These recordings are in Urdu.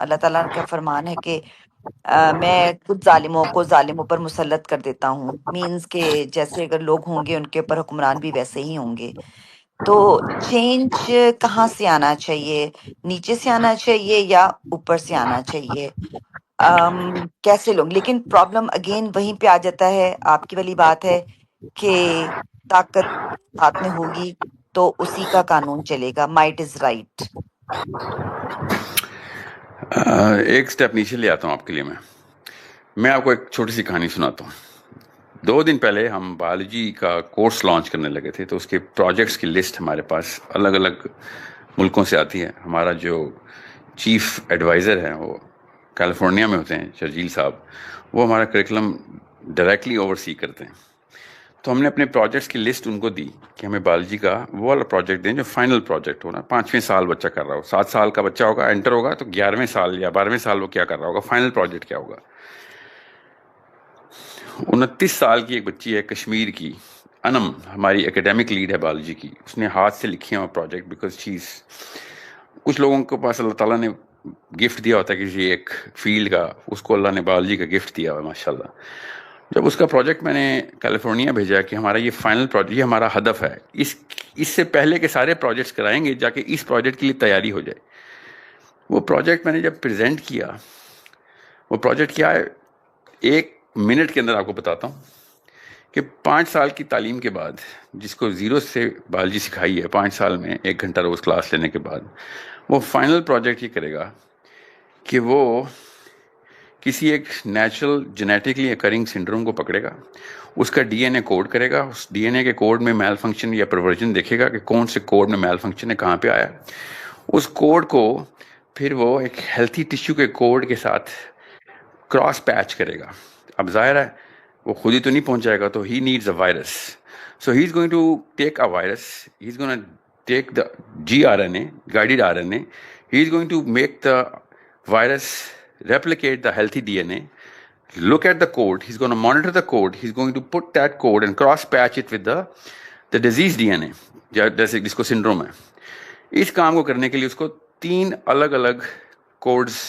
اللہ تعالیٰ کا فرمان ہے کہ میں کچھ ظالموں کو ظالموں پر مسلط کر دیتا ہوں، مینز کہ جیسے اگر لوگ ہوں گے ان کے اوپر حکمران بھی ویسے ہی ہوں گے. تو چینج کہاں سے آنا چاہیے؟ نیچے سے آنا چاہیے یا اوپر سے آنا چاہیے؟ کیسے لوگ، لیکن پرابلم اگین وہیں پہ آ جاتا ہے، آپ کی والی بات ہے کہ طاقت ہاتھ میں ہوگی تو اسی کا قانون چلے گا. Might is right. ایک سٹیپ نیچے لے آتا ہوں آپ کے لیے. میں آپ کو ایک چھوٹی سی کہانی سناتا ہوں. 2 دن پہلے ہم بایولوجی کا کورس لانچ کرنے لگے تھے، تو اس کے پروجیکٹس کی لسٹ ہمارے پاس الگ الگ ملکوں سے آتی ہے. ہمارا جو چیف ایڈوائزر ہے وہ کیلیفورنیا میں ہوتے ہیں، شرجیل صاحب، وہ ہمارا کریکولم ڈائریکٹلی اوورسی کرتے ہیں. تو ہم نے اپنے پروجیکٹس کی لسٹ ان کو دی کہ ہمیں بایولوجی کا وہ والا پروجیکٹ دیں جو فائنل پروجیکٹ ہو نا، 5ویں سال بچہ کر رہا ہو. 7 سال کا بچہ ہوگا انٹر ہوگا تو 11ویں سال یا 12ویں سال وہ کیا کر رہا ہوگا، فائنل پروجیکٹ کیا ہوگا. 29 سال کی ایک بچی ہے کشمیر کی، انم، ہماری اکیڈیمک لیڈ ہے بایولوجی کی. اس نے ہاتھ سے لکھی ہے وہ پروجیکٹ، بیکاز چیز کچھ لوگوں کے پاس اللہ تعالیٰ نے گفٹ دیا ہوتا ہے کہ یہ ایک فیلڈ کا، اس کو اللہ نے بایولوجی کا گفٹ دیا ہوا ہے ماشاء اللہ. جب اس کا پروجیکٹ میں نے کیلیفورنیا بھیجا کہ ہمارا یہ فائنل پروجیکٹ، یہ ہمارا ہدف ہے، اس سے پہلے کے سارے پروجیکٹس کرائیں گے جا کے اس پروجیکٹ کے لیے تیاری ہو جائے. وہ پروجیکٹ میں نے جب پریزنٹ کیا، وہ پروجیکٹ کیا ہے 1 منٹ کے اندر آپ کو بتاتا ہوں کہ 5 سال کی تعلیم کے بعد، جس کو 0 سے بایولوجی سکھائی ہے 5 سال میں 1 گھنٹہ روز کلاس لینے کے بعد، وہ فائنل پروجیکٹ یہ کرے گا کہ وہ کسی ایک نیچرل جینیٹکلی اکرنگ سنڈروم کو پکڑے گا، اس کا ڈی این اے کوڈ کرے گا، اس ڈی این اے کے کوڈ میں میل فنکشن یا پرورژن دیکھے گا کہ کون سے کوڈ میں میل فنکشن ہے، کہاں پہ آیا. اس کوڈ کو پھر وہ ایک ہیلتھی ٹیشو کے کوڈ کے ساتھ کراس پیچ کرے گا. اب ظاہر ہے وہ خود ہی تو نہیں پہنچ جائے گا، تو he needs a virus. So he is going to take a virus, he is going to take the G R N A, guided R N A. He is going to make the virus replicate the healthy DNA, look at the code, he's going to monitor the code, he's going to put that code and cross patch it with the disease DNA, جیسے جس کو سنڈروم ہے. اس کام کو کرنے کے لیے اس کو 3 الگ الگ کوڈز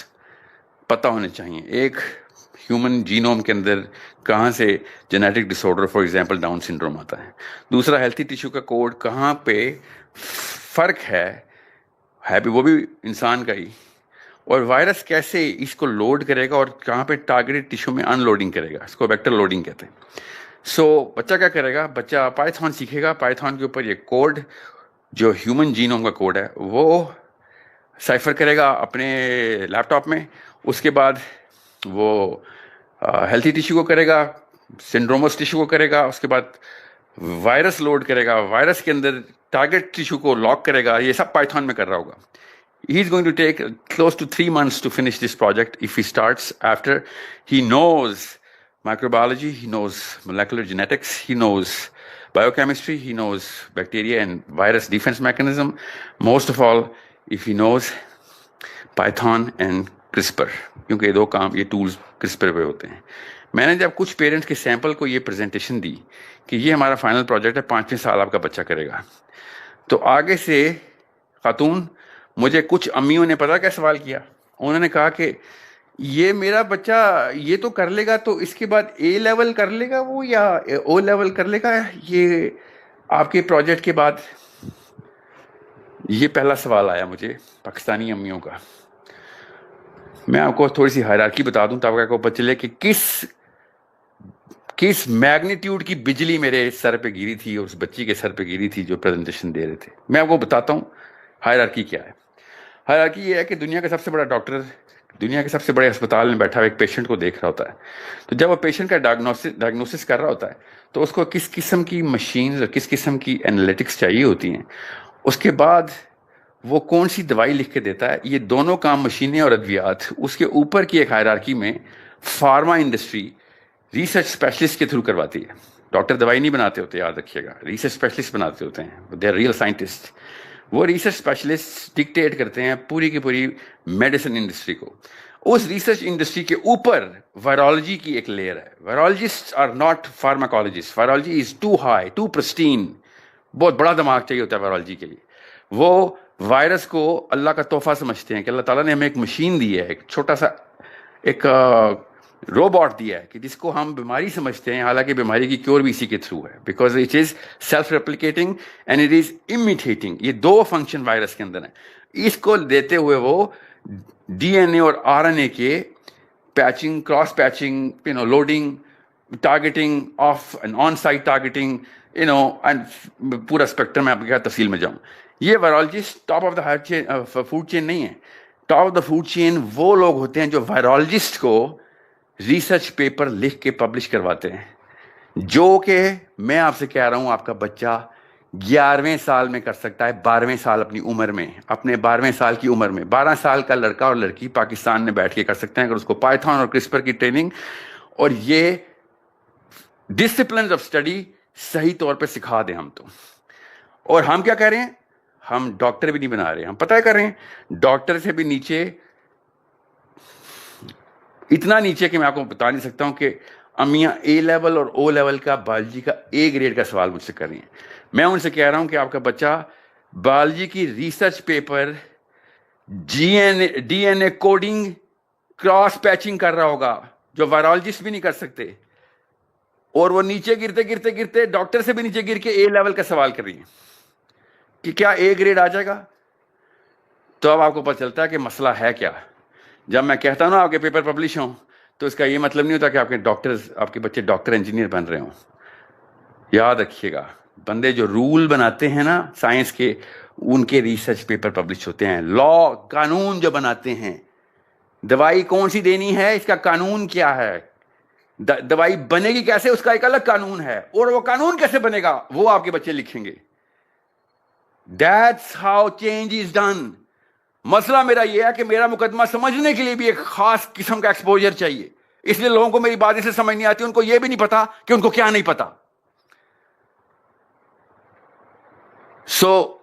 پتہ ہونے چاہیے. ایک ہیومن جینوم کے اندر کہاں سے genetic disorder for example Down syndrome آتا ہے. دوسرا ہیلتھی ٹیشو کا کوڈ کہاں پہ فرق ہے بھی وہ بھی انسان کا ہی. اور وائرس کیسے اس کو لوڈ کرے گا اور کہاں پہ ٹارگیٹڈ ٹیشو میں ان لوڈنگ کرے گا، اس کو ویکٹر لوڈنگ کہتے ہیں. سو بچہ کیا کرے گا، بچہ پائتھون سیکھے گا. پائتھون کے اوپر یہ کوڈ جو ہیومن جینوم کا کوڈ ہے وہ سائفر کرے گا اپنے لیپ ٹاپ میں. اس کے بعد وہ ہیلتھی ٹیشو کو کرے گا، سنڈرومس ٹیشو کو کرے گا. اس کے بعد وائرس لوڈ کرے گا، وائرس کے اندر ٹارگیٹ ٹیشو کو لاک کرے گا. یہ سب پائتھون میں کر رہا ہوگا. He is going to take close to 3 months to finish this project if he starts after he knows microbiology, he knows molecular genetics, he knows biochemistry, he knows bacteria and virus defense mechanism. Most of all, if he knows Python and CRISPR, کیونکہ 2 کام یہ ٹولز CRISPR پہ ہوتے ہیں. میں نے جب کچھ پیرنٹس کے سیمپل کو یہ پریزنٹیشن دی کہ یہ ہمارا فائنل پروجیکٹ ہے، 5ویں سال آپ کا بچہ کرے گا، تو آگے سے خاتون مجھے کچھ امیوں نے پتا کیا سوال کیا. انہوں نے کہا کہ یہ میرا بچہ یہ تو کر لے گا تو اس کے بعد اے لیول کر لے گا وہ یا او لیول کر لے گا یہ آپ کے پروجیکٹ کے بعد. یہ پہلا سوال آیا مجھے پاکستانی امیوں کا. میں آپ کو تھوڑی سی ہائرارکی بتا دوں تاکہ آپ کو پتہ چلے کہ کس میگنیٹیوڈ کی بجلی میرے سر پہ گری تھی اور اس بچی کے سر پہ گری تھی جو پریزنٹیشن دے رہے تھے. میں آپ کو بتاتا ہوں ہائرارکی کیا ہے. ہائرارکی یہ ہے کہ دنیا کا سب سے بڑا ڈاکٹر دنیا کے سب سے بڑے اسپتال میں بیٹھا ہوا ایک پیشنٹ کو دیکھ رہا ہوتا ہے. تو جب وہ پیشنٹ کا ڈائگنوسس کر رہا ہوتا ہے تو اس کو کس قسم کی مشینز اور کس قسم کی انالیٹکس چاہیے ہوتی ہیں. اس کے بعد وہ کون سی دوائی لکھ کے دیتا ہے. یہ دونوں کام مشینیں اور ادویات. اس کے اوپر کی ایک ہائرارکی میں فارما انڈسٹری ریسرچ اسپیشلسٹ کے تھرو کرواتی ہے. ڈاکٹر دوائی نہیں بناتے ہوتے، یاد رکھیے گا، ریسرچ اسپیشلسٹ بناتے ہوتے ہیں. They are real scientist. وہ ریسرچ اسپیشلسٹ ڈکٹیٹ کرتے ہیں پوری کی پوری میڈیسن انڈسٹری کو. اس ریسرچ انڈسٹری کے اوپر وائرالوجی کی ایک لیئر ہے. Virologist are not pharmacologist. Virology is too high, too pristine. بہت بڑا دماغ چاہیے ہوتا ہے وائرالوجی کے لیے. وہ وائرس کو اللہ کا تحفہ سمجھتے ہیں کہ اللہ تعالیٰ نے ہمیں ایک مشین دی ہے, ایک چھوٹا سا ایک روبوٹ دیا ہے کہ جس کو ہم بیماری سمجھتے ہیں, حالانکہ بیماری کی کیور بھی اسی کے تھرو ہے, because it is self replicating and it is imitating. یہ دو فنکشن وائرس کے اندر ہیں. اس کو دیتے ہوئے وہ ڈی این اے اور آر این اے کے patching, cross patching, loading, targeting off and on site targeting, and پورا اسپیکٹرم میں آپ کی کیا تفصیل میں جاؤں. یہ virologist top of the food chain نہیں ہے. Top of the food chain وہ لوگ ہوتے ہیں جو وائرالوجسٹ کو ریسرچ پیپر لکھ کے پبلش کرواتے ہیں, جو کہ میں آپ سے کہہ رہا ہوں آپ کا بچہ 11ویں سال میں کر سکتا ہے, 12ویں سال اپنی عمر میں, اپنے 12ویں سال کی عمر میں. 12 سال کا لڑکا اور لڑکی پاکستان میں بیٹھ کے کر سکتے ہیں اگر اس کو پائتھن اور کرسپر کی ٹریننگ اور یہ ڈسپلنز آف اسٹڈی صحیح طور پہ سکھا دیں ہم تو. اور ہم کیا کہہ رہے ہیں, ہم ڈاکٹر بھی نہیں بنا رہے, ہم پتہ ہے کر رہے ہیں ڈاکٹر سے بھی نیچے, اتنا نیچے کہ میں آپ کو بتا نہیں سکتا ہوں کہ امیاں اے لیول اور او لیول کا بایولوجی کا اے گریڈ کا سوال مجھ سے کر رہی ہیں. میں ان سے کہہ رہا ہوں کہ آپ کا بچہ بایولوجی کی ریسرچ پیپر ڈی این اے کوڈنگ کراس پیچنگ کر رہا ہوگا جو وائرالوجسٹ بھی نہیں کر سکتے, اور وہ نیچے گرتے گرتے گرتے ڈاکٹر سے بھی نیچے گر کے اے لیول کا سوال کر رہی ہیں کہ کیا اے گریڈ آ جائے گا. تو اب آپ کو پتہ چلتا ہے کہ مسئلہ ہے کیا. جب میں کہتا ہوں نا آپ کے پیپر پبلش ہوں تو اس کا یہ مطلب نہیں ہوتا کہ آپ کے بچے ڈاکٹر انجینئر بن رہے ہوں. یاد رکھیے گا, بندے جو رول بناتے ہیں نا سائنس کے, ان کے ریسرچ پیپر پبلش ہوتے ہیں. لا, قانون جو بناتے ہیں, دوائی کون سی دینی ہے اس کا قانون کیا ہے, دوائی بنے گی کیسے اس کا ایک الگ قانون ہے, اور وہ قانون کیسے بنے گا وہ آپ کے بچے لکھیں گے. That's how change is done. مسئلہ میرا یہ ہے کہ میرا مقدمہ سمجھنے کے لیے بھی ایک خاص قسم کا ایکسپوجر چاہیے, اس لیے لوگوں کو میری بات سے سمجھ نہیں آتی, ان کو یہ بھی نہیں پتا کہ ان کو کیا نہیں پتا.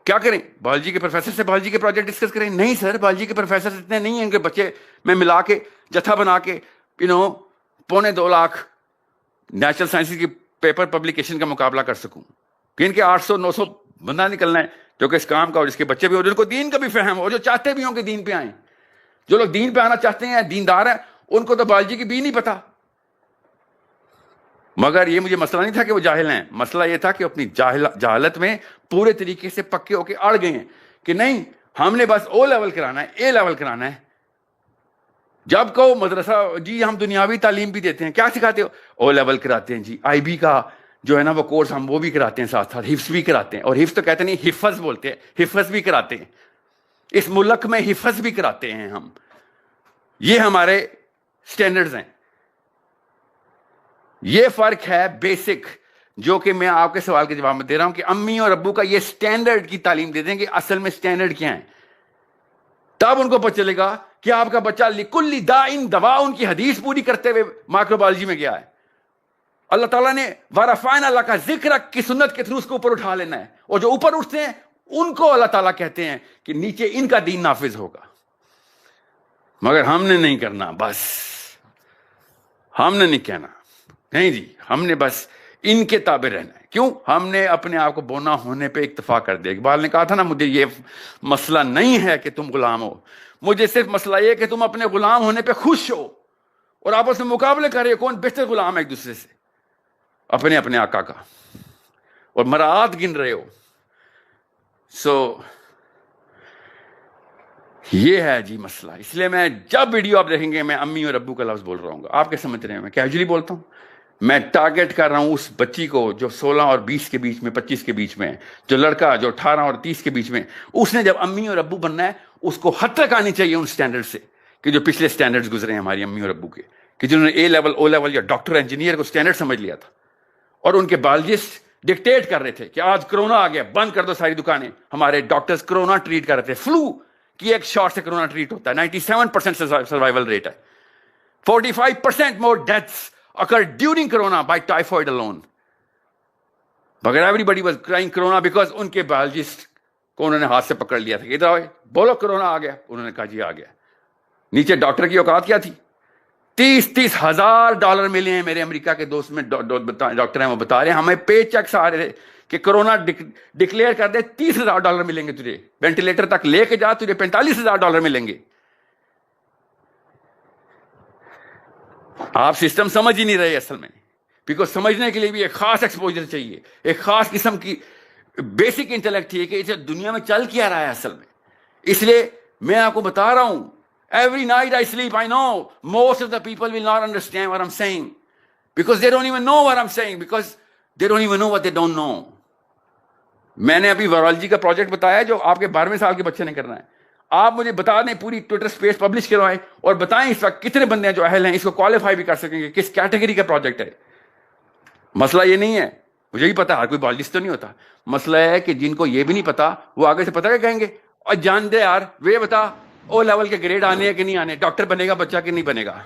کیا کریں, بایولوجی کے پروفیسر سے بایولوجی کے پروجیکٹ ڈسکس کریں؟ نہیں سر, بایولوجی کے پروفیسر اتنے نہیں ہیں کہ بچے میں ملا کے جتھا بنا کے 2.25 لاکھ نیچرل سائنسز کی پیپر پبلیکیشن کا مقابلہ کر سکوں, کہ ان کے 800-900 بندہ نکلنا ہے جو کہ اس کام کا, اور جس کے بچے بھی ہو, جن کو دین کا بھی فہم ہو, جو چاہتے بھی ہوں کہ دین پہ آئیں. جو لوگ دین پہ آنا چاہتے ہیں, دیندار ہیں, ان کو تو بایولوجی کی بھی نہیں پتا. مگر یہ مجھے مسئلہ نہیں تھا کہ وہ جاہل ہیں, مسئلہ یہ تھا کہ اپنی جہالت میں پورے طریقے سے پکے ہو کے اڑ گئے ہیں کہ نہیں ہم نے بس او لیول کرانا ہے, اے لیول کرانا ہے. جب کہو مدرسہ جی ہم دنیاوی تعلیم بھی دیتے ہیں, کیا سکھاتے ہو؟ او لیول کراتے ہیں جی, آئی بی کا جو ہے نا وہ کورس ہم وہ بھی کراتے ہیں, ساتھ ساتھ حفظ بھی کراتے ہیں. اور حفظ تو کہتے نہیں, حفظ بولتے ہیں, حفظ بھی کراتے ہیں. اس ملک میں حفظ بھی کراتے ہیں ہم. یہ ہمارے سٹینڈرڈز ہیں. یہ فرق ہے بیسک, جو کہ میں آپ کے سوال کے جواب میں دے رہا ہوں کہ امی اور ابو کا یہ سٹینڈرڈ کی تعلیم دے دیں کہ اصل میں سٹینڈرڈ کیا ہے. تب ان کو پتہ چلے گا کہ آپ کا بچہ لکل داء دوا, ان کی حدیث پوری کرتے ہوئے مائکرو بایولوجی میں گیا ہے. اللہ تعالیٰ نے وَرَفَعْنَا لَكَ ذِكْرَكَ کی سنت کے تھرو اس کو اوپر اٹھا لینا ہے, اور جو اوپر اٹھتے ہیں ان کو اللہ تعالیٰ کہتے ہیں کہ نیچے ان کا دین نافذ ہوگا. مگر ہم نے نہیں کرنا, بس ہم نے نہیں کہنا نہیں جی, ہم نے بس ان کے تابع رہنا ہے. کیوں؟ ہم نے اپنے آپ کو بونا ہونے پہ اکتفا کر دیا. اقبال نے کہا تھا نا, مجھے یہ مسئلہ نہیں ہے کہ تم غلام ہو, مجھے صرف مسئلہ یہ کہ تم اپنے غلام ہونے پہ خوش ہو اور آپس میں مقابلے کر رہے ہو کون بہتر غلام ہے ایک دوسرے سے, اپنے اپنے آقا کا, اور مراعات گن رہے ہو. یہ ہے جی مسئلہ. اس لیے میں جب ویڈیو آپ دیکھیں گے میں امی اور ابو کا لفظ بول رہا ہوں گا. آپ کے سمجھ رہے ہیں میں کیجولی بولتا ہوں, میں ٹارگیٹ کر رہا ہوں اس بچی کو جو 16 اور 20 کے بیچ میں, 25 کے بیچ میں, جو لڑکا جو 18 اور 30 کے بیچ میں, اس نے جب امی اور ابو بننا ہے اس کو حد تک آنی چاہیے ان سٹینڈرڈ سے کہ جو پچھلے سٹینڈرڈز گزرے ہیں ہماری امی اور ابو کے, کہ جنہوں نے اے لیول او لیول یا ڈاکٹر انجینئر کو سٹینڈرڈ سمجھ لیا تھا, اور ان کے بایولوجسٹ ڈکٹیٹ کر رہے تھے کہ آج کرونا آ گیا, بند کر دو ساری دکانیں. ہمارے ڈاکٹرز کرونا ٹریٹ کر رہے تھے, فلو کی ایک شاٹ سے کرونا ٹریٹ ہوتا ہے, 97% سروائیول ریٹ ہے, 45% more deaths occurred during corona by typhoid alone. But everybody was crying corona because ان کے biologist کو انہوں نے ہاتھ سے پکڑ لیا تھا کہ ادھر آئے بولو کرونا آ گیا. انہوں نے کہا جی آ گیا. نیچے ڈاکٹر کی اوقات کیا تھی $30,000 ملے ہیں. میرے امریکہ کے دوست میں ڈاکٹر ہیں, وہ بتا رہے ہیں ہمیں پے چیکس آ رہے کہ کرونا ڈکلیئر کر دے $30,000 ملیں گے تجھے, وینٹیلیٹر تک لے کے جا تجھے $45,000 ملیں گے. آپ سسٹم سمجھ ہی نہیں رہے اصل میں, بیکاز سمجھنے کے لیے بھی ایک خاص ایکسپوجر چاہیے, ایک خاص قسم کی بیسک انٹلیکٹ چاہیے کہ اسے دنیا میں چل کیا رہا ہے اصل میں. اس لیے میں آپ کو بتا رہا ہوں, every night I sleep, I know most of the people will not understand what I'm saying because they don't even know what I'm saying, because they don't even know what they don't know. میں نے ابھی وائرالوجی کا پروجیکٹ بتایا جو آپ کے 12ویں سال کے بچے نے کرنا ہے. آپ مجھے بتا دیں, پوری ٹویٹر اسپیس پبلش کروائیں اور بتائیں اس وقت کتنے بندے ہیں جو اہل ہیں اس کو کوالیفائی بھی کر سکیں گے, کس کیٹیگری کا پروجیکٹ ہے. مسئلہ یہ نہیں ہے, مجھے بھی پتا ہر کوئی بایولوجسٹ تو نہیں ہوتا. مسئلہ ہے کہ جن کو یہ بھی نہیں پتا وہ آگے سے پتا کیا کہیں گے, اور جان دے یار وہ بتا او لیول کے گریڈ آنے ہیں کہ نہیں آنے, ڈاکٹر بنے گا بچہ کہ نہیں بنے گا,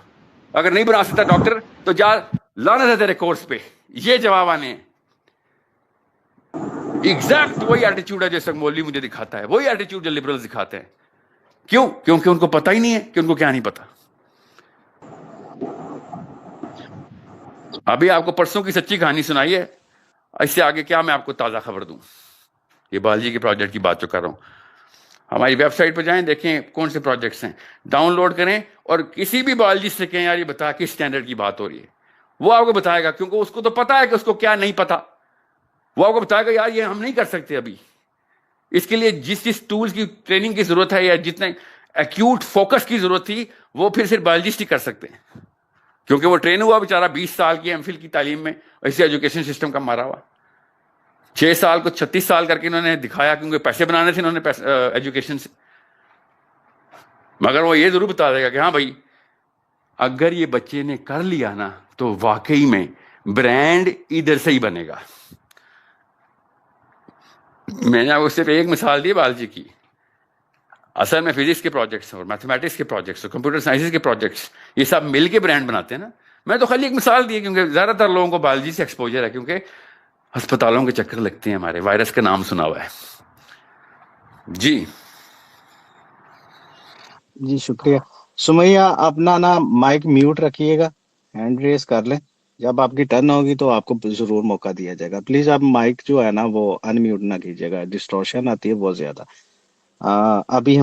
اگر نہیں بنا سکتا ڈاکٹر تو جا لعنت ہے تیرے کورس پہ. یہ جواب آنے ہیں. ایگزیکٹ وہی ایٹیچیوڈ ہے جیسے مولوی مجھے دکھاتا ہے, وہی ایٹیچیوڈ جو لبرلز دکھاتے ہیں. کیوں؟ کیونکہ ان کو پتہ ہی نہیں ہے کہ ان کو کیا نہیں پتا. ابھی آپ کو پرسوں کی سچی کہانی سنائی ہے, اس سے آگے کیا میں آپ کو تازہ خبر دوں. یہ بایولوجی کے پروجیکٹ کی بات جو کر رہا ہوں, ہماری ویب سائٹ پہ جائیں, دیکھیں کون سے پروجیکٹس ہیں, ڈاؤن لوڈ کریں اور کسی بھی بایولوجسٹ سے کہیں یار یہ بتا کس اسٹینڈرڈ کی بات ہو رہی ہے, وہ آپ کو بتائے گا, کیونکہ اس کو تو پتا ہے کہ اس کو کیا نہیں پتا. وہ آپ کو بتائے گا یار یہ ہم نہیں کر سکتے ابھی. اس کے لیے جس ٹولز کی ٹریننگ کی ضرورت ہے یا جتنے ایکیوٹ فوکس کی ضرورت تھی وہ پھر صرف بایولوجسٹ ہی کر سکتے ہیں, کیونکہ وہ ٹرین ہوا بیچارہ 20 سال کی ایم فل کی تعلیم میں, ایسے ایجوکیشن سسٹم کا مارا ہوا. 6 سال کو 36 سال کر کے انہوں نے دکھایا, کیونکہ پیسے بنانے تھے انہوں نے ایجوکیشن سے. مگر وہ یہ ضرور بتا دے گا کہ ہاں بھائی اگر یہ بچے نے کر لیا نا تو واقعی میں برانڈ ادھر سے ہی بنے گا. میں نے آپ کو صرف ایک مثال دی بایولوجی کی, اصل میں فزکس کے پروجیکٹس اور میتھمیٹکس کے پروجیکٹس اور کمپیوٹر سائنسز کے پروجیکٹس یہ سب مل کے برانڈ بناتے ہیں نا. میں تو خالی ایک مثال دی کیونکہ زیادہ تر لوگوں کو بایولوجی سے ایکسپوجر ہے, کیونکہ ہسپتالوں کے چکر لگتے ہیں, ہمارے وائرس کا نام سنا ہوا ہے. جی جی شکریہ. سمیہ اپنا نا مائک میوٹ رکھیے گا, ہینڈ ریز کر لیں, جب آپ کی ٹرن ہوگی تو آپ کو ضرور موقع دیا جائے گا. پلیز آپ مائک جو ہے نا وہ ان میوٹ نہ کیجیے گا, ڈسٹورشن آتی ہے بہت زیادہ. ابھی